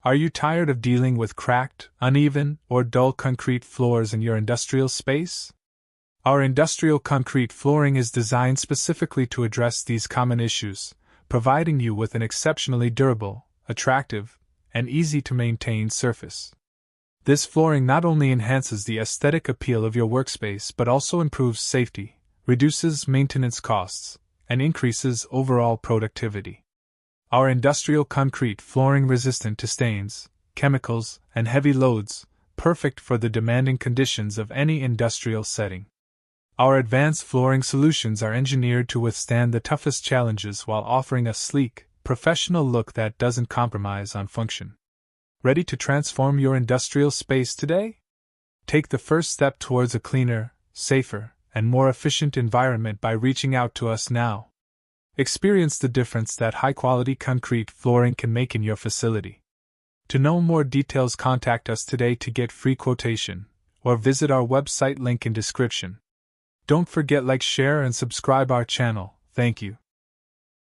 Are you tired of dealing with cracked, uneven, or dull concrete floors in your industrial space? Our industrial concrete flooring is designed specifically to address these common issues, providing you with an exceptionally durable, attractive, and easy-to-maintain surface. This flooring not only enhances the aesthetic appeal of your workspace but also improves safety, reduces maintenance costs, and increases overall productivity. Our industrial concrete flooring resistant to stains, chemicals, and heavy loads, perfect for the demanding conditions of any industrial setting. Our advanced flooring solutions are engineered to withstand the toughest challenges while offering a sleek, professional look that doesn't compromise on function. Ready to transform your industrial space today? Take the first step towards a cleaner, safer, and more efficient environment by reaching out to us now. Experience the difference that high-quality concrete flooring can make in your facility. To know more details, contact us today to get free quotation, or visit our website link in description. Don't forget like, share, and subscribe our channel. Thank you.